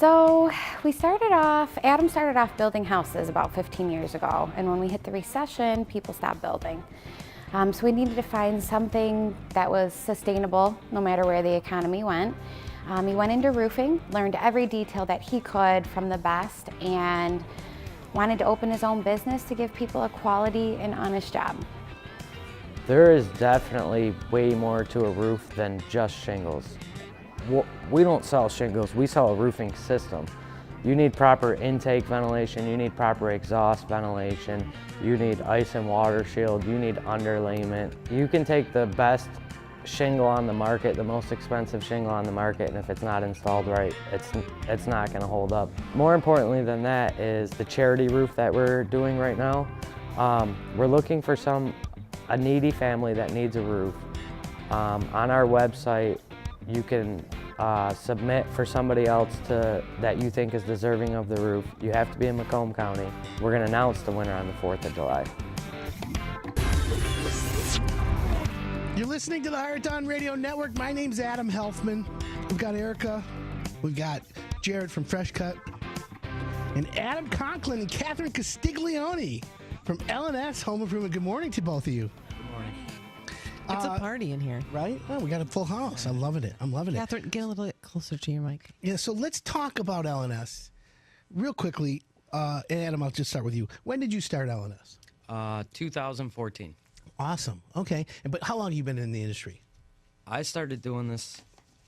So Adam started off building houses about 15 years ago, and when we hit the recession, people stopped building. So we needed to find something that was sustainable no matter where the economy went. He went into roofing, learned every detail that he could from the best, and wanted to open his own business to give people a quality and honest job. There is definitely way more to a roof than just shingles. We don't sell shingles, we sell a roofing system. You need proper intake ventilation, you need proper exhaust ventilation, you need ice and water shield, you need underlayment. You can take the best shingle on the market, the most expensive shingle on the market, and if it's not installed right, it's not going to hold up. More importantly than that is the charity roof that we're doing right now. We're looking for a needy family that needs a roof. On our website, you can submit for somebody else that you think is deserving of the roof. You have to be in Macomb County. We're going to announce the winner on the 4th of July. You're listening to the Hired On Radio Network. My name's Adam Helfman. We've got Erica. We've got Jared from Fresh Cut. And Adam Conklin and Kathryn Castiglione from L&S Home Improvement. Good morning to both of you. Good morning. It's a party in here. Right? Oh, we got a full house. I'm loving it. Kathryn, get a little bit closer to your mic. Yeah, so let's talk about L&S real quickly. And Adam, I'll just start with you. When did you start L&S? 2014. Awesome. Okay. But how long have you been in the industry? I started doing this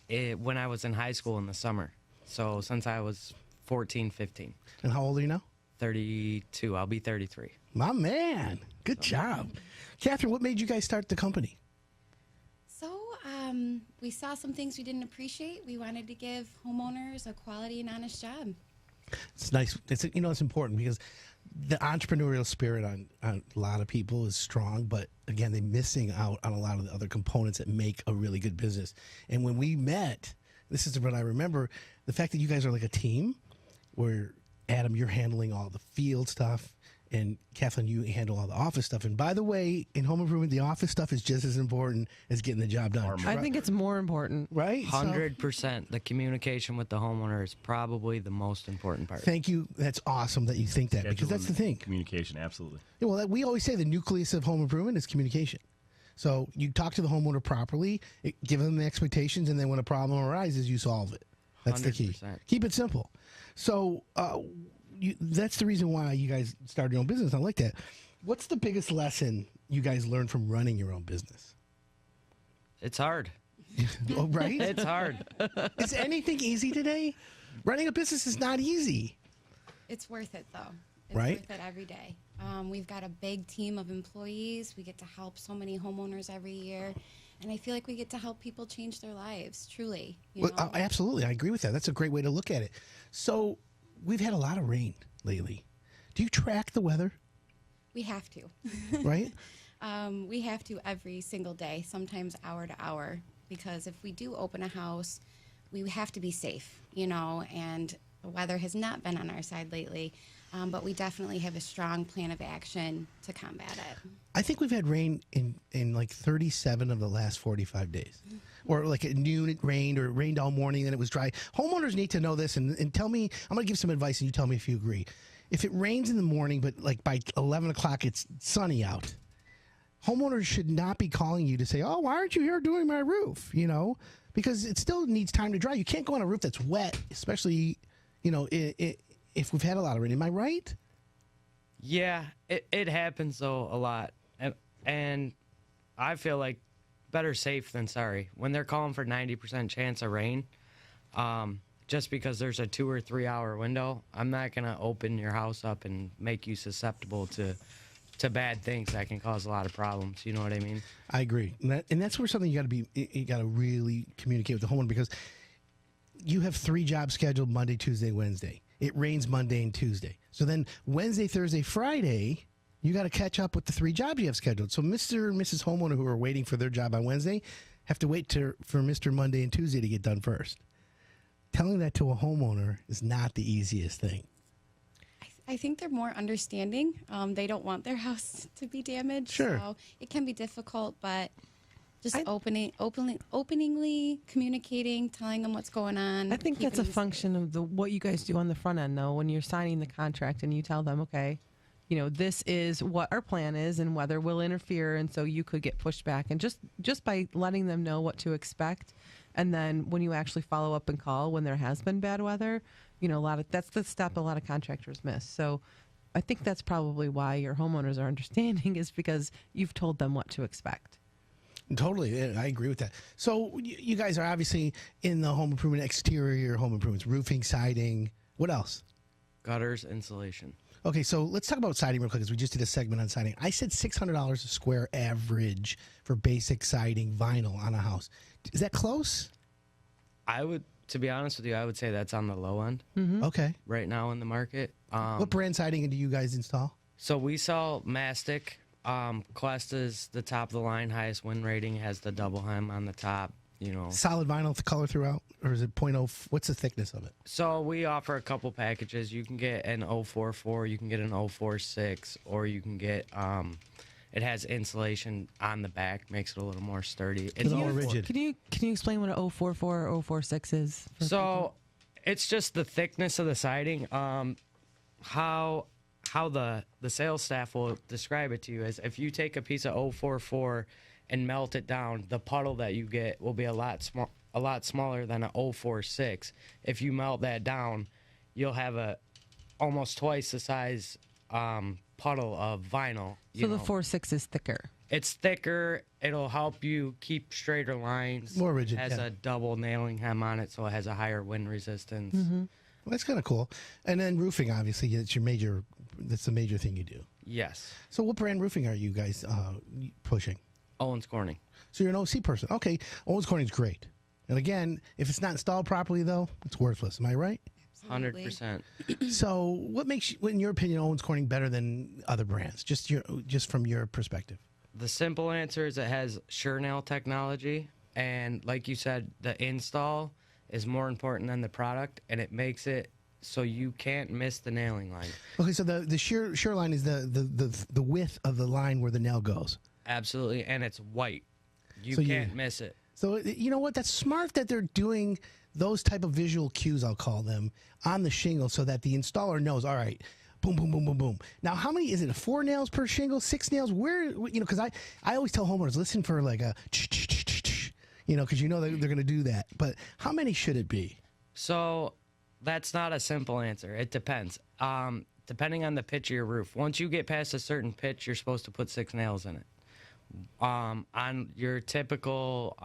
when I was in high school in the summer. So since I was 14, 15. And how old are you now? 32. I'll be 33. My man. Good job. Kathryn, what made you guys start the company? So we saw some things we didn't appreciate. We wanted to give homeowners a quality and honest job. It's nice. It's important because the entrepreneurial spirit on a lot of people is strong, but again, they're missing out on a lot of the other components that make a really good business. And when we met, this is what I remember, the fact that you guys are like a team where, Adam, you're handling all the field stuff, and Kathryn, you handle all the office stuff. And by the way, in home improvement, the office stuff is just as important as getting the job done. I think it's more important. Right? 100%. The communication with the homeowner is probably the most important part. Thank you. That's awesome that you think that, because that's the thing. Communication, absolutely. Yeah, well, we always say the nucleus of home improvement is communication. So you talk to the homeowner properly, give them the expectations, and then when a problem arises, you solve it. That's 100%. The key. Keep it simple. So that's the reason why you guys started your own business. I like that. What's the biggest lesson you guys learned from running your own business? It's hard. Oh, right? It's hard. Is anything easy today? Running a business is not easy. It's worth it, though. It's right? worth it every day. We've got a big team of employees. We get to help so many homeowners every year. And I feel like we get to help people change their lives, truly. You know? Absolutely. I agree with that. That's a great way to look at it. So we've had a lot of rain lately. Do you track the weather? We have to. Right? We have to every single day, sometimes hour to hour, because if we do open a house, we have to be safe, and the weather has not been on our side lately. But we definitely have a strong plan of action to combat it. I think we've had rain in like 37 of the last 45 days. Or like at noon it rained, or it rained all morning and it was dry. Homeowners need to know this and tell me, I'm going to give some advice and you tell me if you agree. If it rains in the morning, but like by 11 o'clock it's sunny out, homeowners should not be calling you to say, oh, why aren't you here doing my roof? Because it still needs time to dry. You can't go on a roof that's wet, especially, if we've had a lot of rain. Am I right? Yeah, it happens, though, a lot. And I feel like better safe than sorry. When they're calling for 90% chance of rain, just because there's a 2 or 3 hour window, I'm not going to open your house up and make you susceptible to bad things that can cause a lot of problems. You know what I mean? I agree. And that's where something you got to really communicate with the homeowner, because you have 3 jobs scheduled Monday, Tuesday, Wednesday. It rains Monday and Tuesday. So then Wednesday, Thursday, Friday, you got to catch up with the 3 jobs you have scheduled. So Mr. and Mrs. Homeowner who are waiting for their job on Wednesday have to wait for Mr. Monday and Tuesday to get done first. Telling that to a homeowner is not the easiest thing. I think they're more understanding. They don't want their house to be damaged. Sure. So it can be difficult, but Just openingly communicating, telling them what's going on. I think that's a keeping them function of what you guys do on the front end, though, when you're signing the contract and you tell them, okay, this is what our plan is and whether we'll interfere, and so you could get pushed back. And just by letting them know what to expect, and then when you actually follow up and call when there has been bad weather, that's the step a lot of contractors miss. So I think that's probably why your homeowners are understanding, is because you've told them what to expect. Totally, yeah, I agree with that. So you guys are obviously in the home improvement, exterior home improvements, roofing, siding. What else? Gutters, insulation. Okay, so let's talk about siding real quick, because we just did a segment on siding. I said $600 a square average for basic siding vinyl on a house. Is that close? To be honest with you, I would say that's on the low end Okay. right now in the market. What brand siding do you guys install? So we sell mastic. Quest is the top of the line, highest win rating, has the double hem on the top, Solid vinyl color throughout, or is it 0.0? What's the thickness of it? So we offer a couple packages. You can get an 044, you can get an 046, or you can get, it has insulation on the back, makes it a little more sturdy. It's all rigid. Can you explain what a 044 or 046 is? So it's just the thickness of the siding. How the sales staff will describe it to you is, if you take a piece of 044 and melt it down, the puddle that you get will be a lot smaller than a 046. If you melt that down, you'll have a almost twice the size puddle of vinyl. So the 46 is thicker. It's thicker. It'll help you keep straighter lines. More rigid, It has yeah. a double nailing hem on it, so it has a higher wind resistance. Well, that's kind of cool. And then roofing, obviously, that's the major thing you do. Yes. So what brand roofing are you guys pushing? Owens Corning. So you're an OC person. Okay, Owens Corning's great. And again, if it's not installed properly, though, it's worthless. Am I right? 100%. So what makes, in your opinion, Owens Corning better than other brands? Just from your perspective. The simple answer is it has sure nail technology, and like you said, the install is more important than the product, and it makes it so you can't miss the nailing line. Okay, so the shear line is the width of the line where the nail goes. Absolutely, and it's white. You So can't miss it. So you know what? That's smart that they're doing those type of visual cues, I'll call them, on the shingle, so that the installer knows, all right, boom, boom, boom, boom, boom. Now, how many, is it 4 nails per shingle, 6 nails? Where, because I always tell homeowners, listen for like a, because they're going to do that. But how many should it be? So that's not a simple answer. It depends. Depending on the pitch of your roof. Once you get past a certain pitch, you're supposed to put 6 nails in it. On your typical,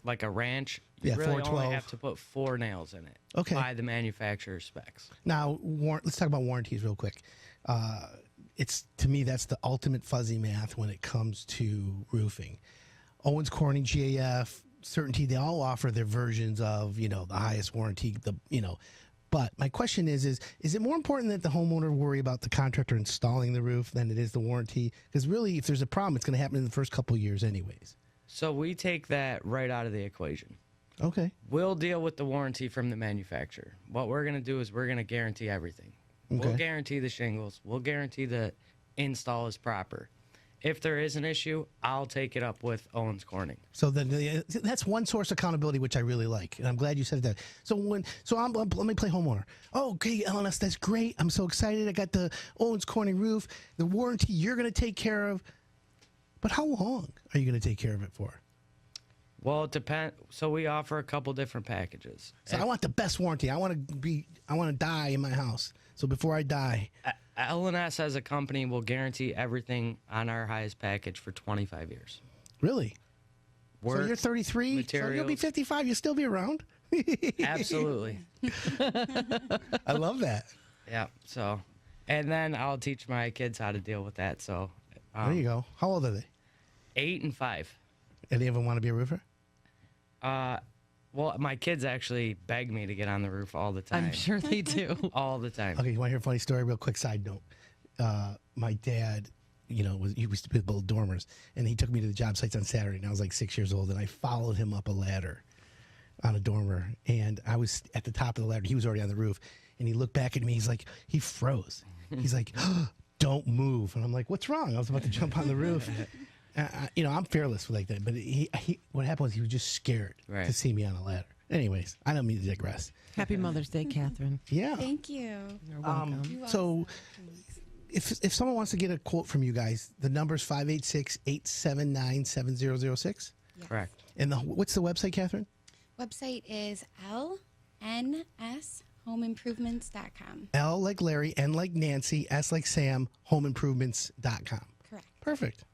like a ranch, you really 412. only have to put 4 nails in it. Okay. By the manufacturer's specs. Now, let's talk about warranties real quick. To me, that's the ultimate fuzzy math when it comes to roofing. Owens Corning, GAF, Certainty, they all offer their versions of, the highest warranty, But my question is it more important that the homeowner worry about the contractor installing the roof than it is the warranty? Because really, if there's a problem, it's going to happen in the first couple of years anyways. So we take that right out of the equation. Okay. We'll deal with the warranty from the manufacturer. What we're going to do is we're going to guarantee everything. Okay. We'll guarantee the shingles. We'll guarantee the install is proper. If there is an issue, I'll take it up with Owens Corning. So then that's one source of accountability, which I really like, and I'm glad you said that. So let me play homeowner. Oh, okay, LNS, that's great. I'm so excited. I got the Owens Corning roof, the warranty you're going to take care of. But how long are you going to take care of it for? Well, it depends. So we offer a couple different packages. So I want the best warranty. I want to die in my house. So before I die, LNS as a company will guarantee everything on our highest package for 25 years. really? Work, So you're 33. So you'll be materials. 55. You'll still be around. Absolutely. I love that. Yeah. So, and then I'll teach my kids how to deal with that. So, There you go. How old are they? 8 and 5. Any of them want to be a roofer? Well, my kids actually beg me to get on the roof all the time. I'm sure they do. All the time. Okay, you want to hear a funny story? Real quick side note. My dad, he used to build dormers, and he took me to the job sites on Saturday, and I was like 6 years old, and I followed him up a ladder on a dormer, and I was at the top of the ladder. He was already on the roof, and he looked back at me. He's like, he froze. He's like, don't move. And I'm like, what's wrong? I was about to jump on the roof. I'm fearless like that, but what happened was he was just scared Right. to see me on a ladder. Anyways, I don't mean to digress. Happy Mother's Day, Catherine. Yeah. Thank you. You're welcome. So if someone wants to get a quote from you guys, the number's 586-879-7006. Correct. And what's the website, Kathryn? Website is lnshomeimprovements.com. L like Larry, N like Nancy, S like Sam, homeimprovements.com. Correct. Perfect.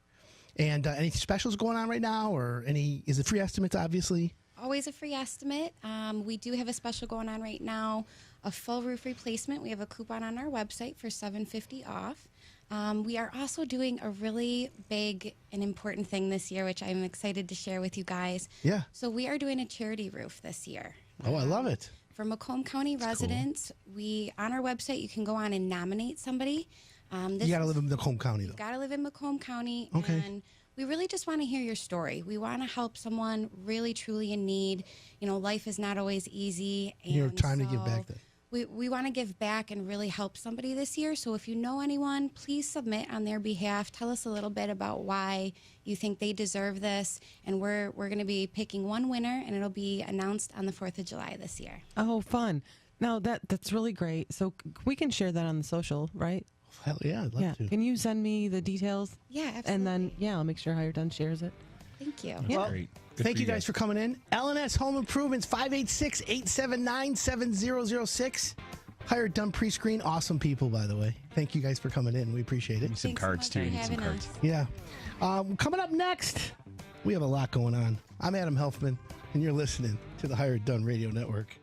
And any specials going on right now, or is it free estimates, obviously? Always a free estimate. We do have a special going on right now, a full roof replacement. We have a coupon on our website for $750 off. We are also doing a really big and important thing this year, which I'm excited to share with you guys. Yeah. So we are doing a charity roof this year. Oh, I love it. For Macomb County residents, on our website, you can go on and nominate somebody. You got to live in Macomb County, though. Got to live in Macomb County. Okay. And we really just want to hear your story. We want to help someone really, truly in need. Life is not always easy. And time to give back then. We want to give back and really help somebody this year. So if you know anyone, please submit on their behalf. Tell us a little bit about why you think they deserve this. And we're going to be picking one winner, and it'll be announced on the 4th of July this year. Oh, fun. Now, that's really great. So we can share that on the social, right? Hell yeah, I'd love to. Can you send me the details? Yeah, absolutely. And then, I'll make sure Hired Done shares it. Thank you. Well, Great. Good thank for you guys for coming in. LNS Home Improvements, 586-879-7006. Hired Done Pre-Screen. Awesome people, by the way. Thank you guys for coming in. We appreciate it. Need some Thanks so cards much too. for Need some having cards. us. Yeah. Coming up next, we have a lot going on. I'm Adam Helfman, and you're listening to the Hired Done Radio Network.